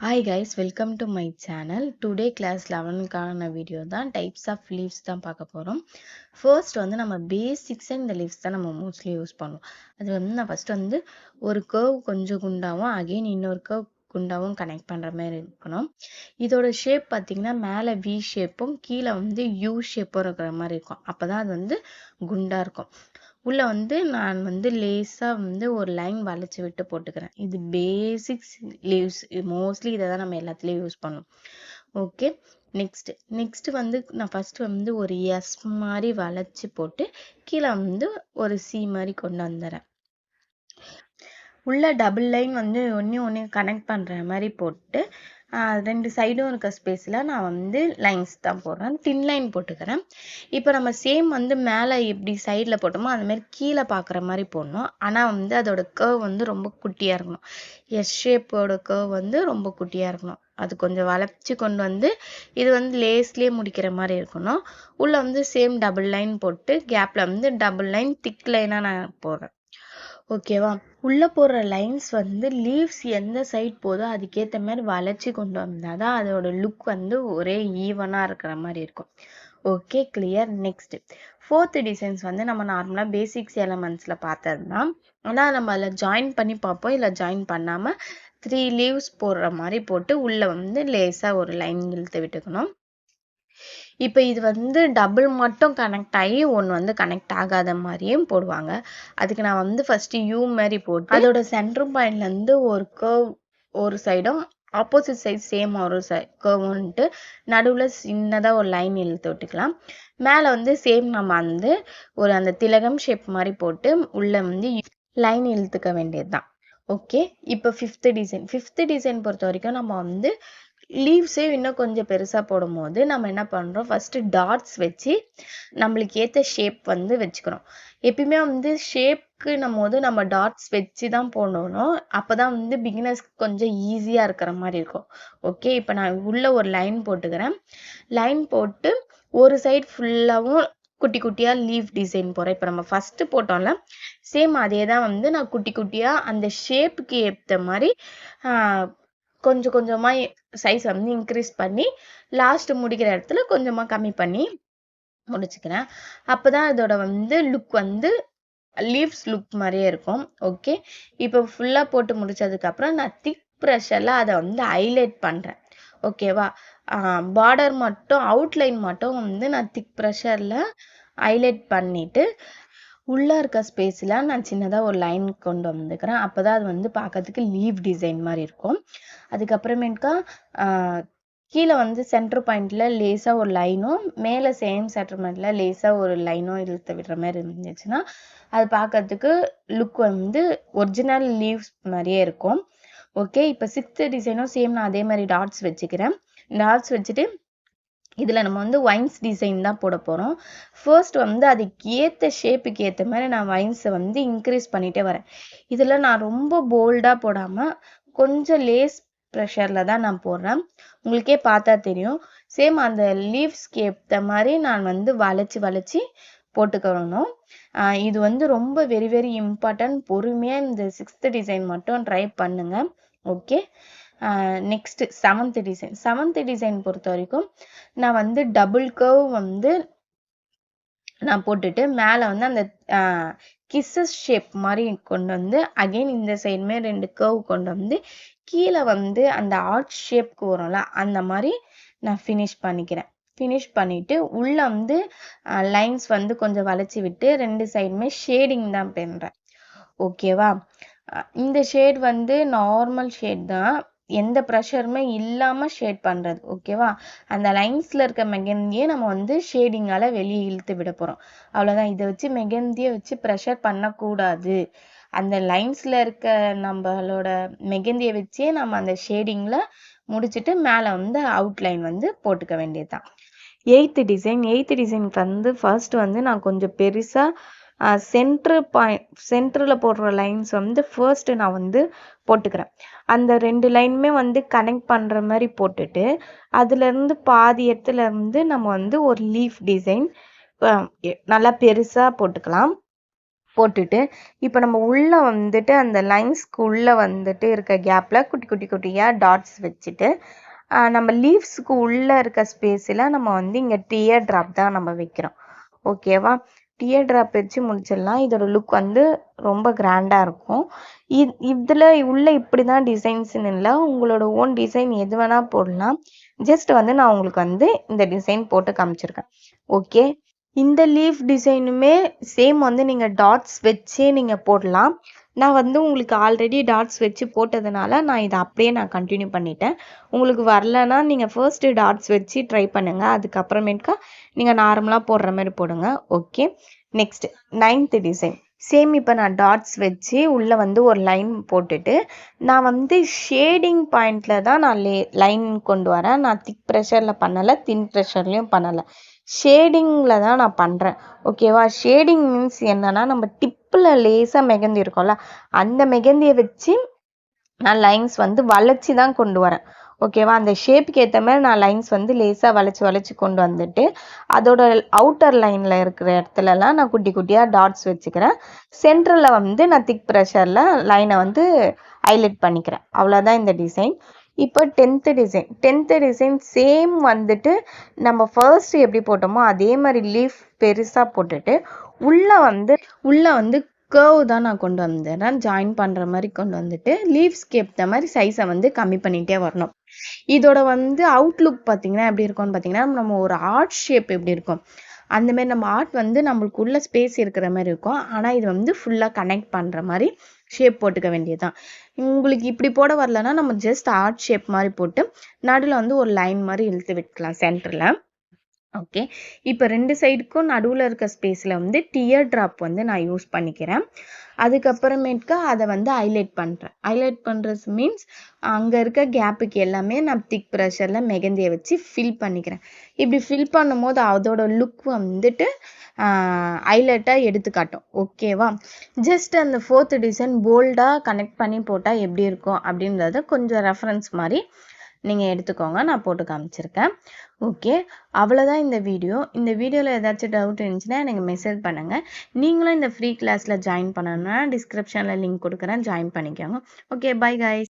Hi guys, welcome to my channel. Today class 11க்கான வீடியோ தான் டைப்ஸ் ஆஃப் லீவ்ஸ் தான் பார்க்க போகிறோம். ஃபர்ஸ்ட் வந்து நம்ம பேசிக்ஸ் இந்த லீவ்ஸ் தான் நம்ம மோஸ்ட்லி யூஸ் பண்ணுவோம். அது வந்து நான் ஃபர்ஸ்ட் வந்து ஒரு கர்வ் கொஞ்சம் குண்டாகவும் அகெயின் இன்னொரு கர்வ் குண்டாகவும் கனெக்ட் பண்ணுற மாதிரி இருக்கணும். இதோட ஷேப் பார்த்தீங்கன்னா மேலே வி ஷேப்பும் கீழே வந்து யூ ஷேப்பும் இருக்கிற மாதிரி இருக்கும். அப்போ தான் அது வந்து குண்டாக இருக்கும். உள்ள வந்து நான் வந்து லேசா வந்து ஒரு லைன் வளைச்சு விட்டு போட்டுக்கிறேன். இது பேசிக்ஸ் லீவ்ஸ். மோஸ்ட்லி இதை தான் நம்ம எல்லாத்துலயும் யூஸ் பண்ணுவோம். ஓகே, நெக்ஸ்ட் வந்து நான் ஃபர்ஸ்ட் வந்து ஒரு எஸ் மாதிரி வளைச்சு போட்டு கீழே வந்து ஒரு சி மாதிரி கொண்டு வந்துடுறேன். உள்ள டபுள் லைன் வந்து ஒன்று கனெக்ட் பண்ணுற மாதிரி போட்டு ரெண்டு சைடும் இருக்க ஸ்பேஸில் நான் வந்து லைன்ஸ் தான் போடுறேன். தின் லைன் போட்டுக்கிறேன். இப்போ நம்ம சேம் வந்து மேலே எப்படி சைடில் போட்டோமோ அந்த மாதிரி கீழே பார்க்குற மாதிரி போடணும். ஆனால் வந்து அதோட கர்வ் வந்து ரொம்ப குட்டியாக இருக்கணும். எஸ் ஷேப்போட கர்வ் வந்து ரொம்ப குட்டியாக இருக்கணும். அது கொஞ்சம் வளைச்சி கொண்டு வந்து இது வந்து லேஸ்லேயே முடிக்கிற மாதிரி இருக்கணும். உள்ளே வந்து சேம் டபுள் லைன் போட்டு கேப்பில் வந்து டபுள் லைன் திக் லைனாக நான் போடுறேன். ஓகேவா? உள்ள போடுற லைன்ஸ் வந்து லீவ்ஸ் எந்த சைட் போதோ அதுக்கேற்ற மாதிரி வளைச்சி கொண்டு வந்தால் தான் அதோட லுக் வந்து ஒரே ஈவனாக இருக்கிற மாதிரி இருக்கும். Okay, clear. Next fourth designs வந்து நம்ம நார்மலாக பேசிக்ஸ் எலமெண்ட்ஸில் பார்த்தது தான். ஆனால் நம்ம அதில் ஜாயின் பண்ணி பார்ப்போம். இல்லை ஜாயின் பண்ணாமல் 3 லீவ்ஸ் போடுற மாதிரி போட்டு உள்ளே வந்து லேசாக ஒரு லைன் இழுத்து விட்டுக்கணும். இப்போ இது வந்து டபுள் மட்டும் கனெக்ட் ஆகி ஒன்று வந்து கனெக்ட் ஆகாத மாதிரியும் போடுவாங்க. அதுக்கு நான் வந்து ஃபர்ஸ்ட் யூ மாதிரி போட்டு அதோட சென்டர் பாயிண்ட்லேருந்து ஒரு கர்வ் ஒரு சைடும் ஆப்போசிட் சைட் சேம் ஒரு கர்வ்ன்ட்டு நடுவில் சின்னதாக ஒரு லைன் இழுத்து விட்டுக்கலாம். மேலே வந்து சேம் நம்ம வந்து ஒரு அந்த திலகம் ஷேப் மாதிரி போட்டு உள்ளே வந்து லைன் இழுத்துக்க வேண்டியது தான். ஓகே, இப்போ ஃபிஃப்த் டிசைன் பொறுத்த வரைக்கும் நம்ம வந்து லீவ்ஸே இன்னும் கொஞ்சம் பெருசாக போடும் போது நம்ம என்ன பண்ணுறோம், ஃபஸ்ட்டு டாட்ஸ் வச்சு நம்மளுக்கு ஏற்ற ஷேப் வந்து வச்சுக்கிறோம். எப்பயுமே வந்து ஷேப்க்கு நம்ம டாட்ஸ் வச்சு தான் போடணும். அப்போ தான் வந்து பிகினர்ஸ்க்கு கொஞ்சம் ஈஸியாக இருக்கிற மாதிரி இருக்கும். ஓகே, இப்போ நான் உள்ள ஒரு லைன் போட்டுக்கிறேன். லைன் போட்டு ஒரு சைடு ஃபுல்லாகவும் குட்டி குட்டியாக லீவ் டிசைன் போடுறேன். இப்போ நம்ம ஃபஸ்ட்டு போட்டோம்ல சேம் அதே தான் வந்து நான் குட்டி குட்டியாக அந்த ஷேப்புக்கு ஏற்ற மாதிரி கொஞ்சம் கொஞ்சமாக சைஸ் வந்து இன்க்ரீஸ் பண்ணி லாஸ்ட் முடிக்கிற இடத்துல கொஞ்சமாக கம்மி பண்ணி முடிச்சுக்கிறேன். அப்போ தான் இதோட வந்து லுக் வந்து லீவ்ஸ் லுக் மாதிரியே இருக்கும். ஓகே, இப்போ ஃபுல்லாக போட்டு முடிச்சதுக்கப்புறம் நான் திக் ப்ரெஷரில் அதை வந்து ஹைலைட் பண்ணுறேன். ஓகேவா? பார்டர் மட்டும் அவுட்லைன் மட்டும் வந்து நான் திக் ப்ரெஷரில் ஹைலைட் பண்ணிவிட்டு உள்ளே இருக்க ஸ்பேஸில் நான் சின்னதாக ஒரு லைன் கொண்டு வந்துக்கிறேன். அப்போ தான் அது வந்து பார்க்கறதுக்கு லீவ் டிசைன் மாதிரி இருக்கும். அதுக்கப்புறமேட்டுக்கா கீழே வந்து சென்டர் பாயிண்டில் லேசாக ஒரு லைனும் மேலே சேம் சென்டர் பாயிண்டில் லேசாக ஒரு லைனும் இழுத்து விடுற மாதிரி இருந்துச்சுன்னா அது பார்க்கறதுக்கு லுக் வந்து ஒரிஜினல் லீவ்ஸ் மாதிரியே இருக்கும். ஓகே, இப்போ சிக்ஸ்த் டிசைனும் சேம் நான் அதே மாதிரி டாட்ஸ் வச்சுக்கிறேன். டாட்ஸ் வச்சுட்டு இதில் நம்ம வந்து வைன்ஸ் டிசைன் தான் போட போகிறோம். ஃபர்ஸ்ட் வந்து அதுக்கு ஏற்ற ஷேப்புக்கு ஏற்ற மாதிரி நான் வைன்ஸை வந்து இன்க்ரீஸ் பண்ணிகிட்டே வரேன். இதில் நான் ரொம்ப போல்டாக போடாமல் கொஞ்சம் லேஸ் ப்ரெஷரில் தான் நான் போடுறேன். உங்களுக்கே பார்த்தா தெரியும். சேம் அந்த லீவ்ஸ்க்கு ஏற்ற மாதிரி நான் வந்து வளைச்சி போட்டுக்கணும். இது வந்து ரொம்ப வெரி வெரி இம்பார்ட்டன்ட். பொறுமையாக இந்த சிக்ஸ்த் டிசைன் மட்டும் ட்ரை பண்ணுங்க. ஓகே, நெக்ஸ்ட் செவன்த் டிசைன் பொறுத்த வரைக்கும் நான் வந்து டபுள் கர்வ் வந்து நான் போட்டுட்டு மேலே வந்து அந்த கிஸ்ஸஸ் ஷேப் மாதிரி கொண்டு வந்து அகெயின் இந்த சைடுமே 2 கர்வ் கொண்டு வந்து கீழே வந்து அந்த ஆர்ட் ஷேப்க்கு வரும்ல அந்த மாதிரி நான் ஃபினிஷ் பண்ணிட்டு உள்ள வந்து லைன்ஸ் வந்து கொஞ்சம் வளைச்சி விட்டு 2 சைடுமே ஷேடிங் தான் பண்ணுறேன். ஓகேவா? இந்த ஷேட் வந்து நார்மல் ஷேட் தான், எந்த ப்ரெஷருமே இல்லாமல் ஷேட் பண்ணுறது. ஓகேவா? அந்த லைன்ஸில் இருக்க மெகந்தியை நம்ம வந்து ஷேடிங்கால் வெளியே இழுத்து விட போகிறோம். அவ்வளோதான். இதை வச்சு மெகந்தியை வச்சு ப்ரெஷர் பண்ணக்கூடாது. அந்த லைன்ஸில் இருக்க நம்மளோட மெகந்தியை வச்சே நம்ம அந்த ஷேடிங்கில் முடிச்சுட்டு மேலே வந்து அவுட்லைன் வந்து போட்டுக்க வேண்டியது தான். எயித்து டிசைனுக்கு வந்து ஃபர்ஸ்ட் வந்து நான் கொஞ்சம் பெருசாக சென்டரில் போடுற லைன்ஸ் வந்து ஃபர்ஸ்ட் நான் வந்து போட்டுக்கிறேன். அந்த 2 லைனுமே வந்து கனெக்ட் பண்ணுற மாதிரி போட்டுட்டு அதுலேருந்து பாதி இடத்துல இருந்து நம்ம வந்து ஒரு லீஃப் டிசைன் நல்லா பெருசாக போட்டுக்கலாம். போட்டுட்டு இப்போ நம்ம உள்ள வந்துட்டு அந்த லைன்ஸ்க்கு உள்ள வந்துட்டு இருக்க கேப்ல குட்டி குட்டி குட்டியா டாட்ஸ் வச்சுட்டு நம்ம லீவ்ஸ்க்கு உள்ள இருக்க ஸ்பேஸ்ல நம்ம வந்து இங்க டியர் டிராப் தான் நம்ம வைக்கிறோம். ஓகேவா? டியர் டிராப் வச்சு முடிச்சிடலாம். இதோட லுக் வந்து ரொம்ப கிராண்டா இருக்கும். இதுல உள்ள இப்படிதான் டிசைன்ஸ்னு இல்லை, உங்களோட ஓன் டிசைன் எது வேணா போடலாம். ஜஸ்ட் வந்து நான் உங்களுக்கு வந்து இந்த டிசைன் போட்டு காமிச்சிருக்கேன். ஓகே, இந்த லீஃப் டிசைனுமே சேம் வந்து நீங்க டாட்ஸ் வச்சே நீங்க போடலாம். நான் வந்து உங்களுக்கு ஆல்ரெடி டாட்ஸ் வச்சு போட்டதுனால நான் இதை அப்படியே நான் கண்டினியூ பண்ணிட்டேன். உங்களுக்கு வரலன்னா நீங்க ஃபர்ஸ்ட் டாட்ஸ் வச்சு ட்ரை பண்ணுங்க, அதுக்கப்புறமேட்டுக்கா நீங்க நார்மலா போடுற மாதிரி போடுங்க. Okay, next 9th design same. இப்போ நான் டாட்ஸ் வச்சு உள்ள வந்து ஒரு லைன் போட்டுட்டு நான் வந்து ஷேடிங் பாயிண்ட்ல தான் நான் லைன் கொண்டு வரேன். நான் திக் ப்ரெஷர்ல பண்ணலை, தின் ப்ரெஷர்லையும் பண்ணலை, ஷேடிங்ல தான் நான் பண்றேன். ஓகேவா? ஷேடிங் மீன்ஸ் என்னன்னா, நம்ம டிப்ல லேசா மெகந்தி இருக்கும்ல, அந்த மெகந்தியை வச்சு நான் லைன்ஸ் வந்து வளைச்சி தான் கொண்டு வரேன். ஓகேவா? அந்த ஷேப்புக்கு ஏற்ற மாதிரி நான் லைன்ஸ் வந்து லேசா வளைச்சி வளைச்சி கொண்டு வந்துட்டு அதோட அவுட்டர் லைன்ல இருக்கிற இடத்துலலாம் நான் குட்டி குட்டியா டாட்ஸ் வச்சுக்கிறேன். சென்டர்ல வந்து நான் திக் ப்ரெஷர்ல லைனை வந்து ஹைலைட் பண்ணிக்கிறேன். அவ்வளோதான் இந்த டிசைன். இப்போ 10th டிசைன் சேம் வந்துட்டு நம்ம ஃபர்ஸ்ட் எப்படி போட்டோமோ அதே மாதிரி லீஃப் பெருசா போட்டுட்டு உள்ள வந்து கர்வ் தான் நான் கொண்டு வந்துடுறேன். ஜாயின் பண்ற மாதிரி கொண்டு வந்துட்டு லீவ்ஸ்க்கு ஏற்ற மாதிரி சைஸை வந்து கம்மி பண்ணிட்டே வரணும். இதோட வந்து அவுட்லுக் பார்த்தீங்கன்னா எப்படி இருக்கும்னு பார்த்தீங்கன்னா, நம்ம ஒரு ஆர்ட் ஷேப் எப்படி இருக்கும் அந்த மாதிரி நம்ம ஆர்ட் வந்து நம்மளுக்கு உள்ள ஸ்பேஸ் இருக்கிற மாதிரி இருக்கும். ஆனால் இது வந்து ஃபுல்லாக கனெக்ட் பண்ணுற மாதிரி ஷேப் போட்டுக்க வேண்டியதுதான். உங்களுக்கு இப்படி போட வரலன்னா நம்ம ஜஸ்ட் ஆர்ட் ஷேப் மாதிரி போட்டு நடுவில் வந்து ஒரு லைன் மாதிரி இழுத்து விட்டுக்கலாம் சென்டரில். ஓகே, இப்போ 2 சைடுக்கும் நடுவில் இருக்க ஸ்பேஸில் வந்து டியர் ட்ராப் வந்து நான் யூஸ் பண்ணிக்கிறேன். அதுக்கப்புறமேட்டுக்கா அதை வந்து ஹைலைட் பண்ணுறது மீன்ஸ் அங்கே இருக்க கேப்புக்கு எல்லாமே நான் திக் ப்ரெஷரில் மெகந்தியை வச்சு ஃபில் பண்ணிக்கிறேன். இப்படி ஃபில் பண்ணும்போது அதோட லுக் வந்துட்டு ஹைலைட்டாக எடுத்து காட்டும். ஓகேவா? ஜஸ்ட் அந்த 4th டிசைன் போல்டாக கனெக்ட் பண்ணி போட்டால் எப்படி இருக்கும் அப்படின்றத கொஞ்சம் ரெஃபரன்ஸ் மாதிரி நீங்கள் எடுத்துக்கோங்க, நான் போட்டு காமிச்சிருக்கேன். ஓகே, அவ்வளோதான் இந்த வீடியோ. இந்த வீடியோவில் ஏதாச்சும் டவுட் இருந்துச்சுன்னா எனக்கு மெசேஜ் பண்ணுங்கள். நீங்களும் இந்த ஃப்ரீ கிளாஸில் ஜாயின் பண்ணணும்னா டிஸ்கிரிப்ஷனில் லிங்க் கொடுக்குறேன், ஜாயின் பண்ணிக்கோங்க. Okay, bye guys.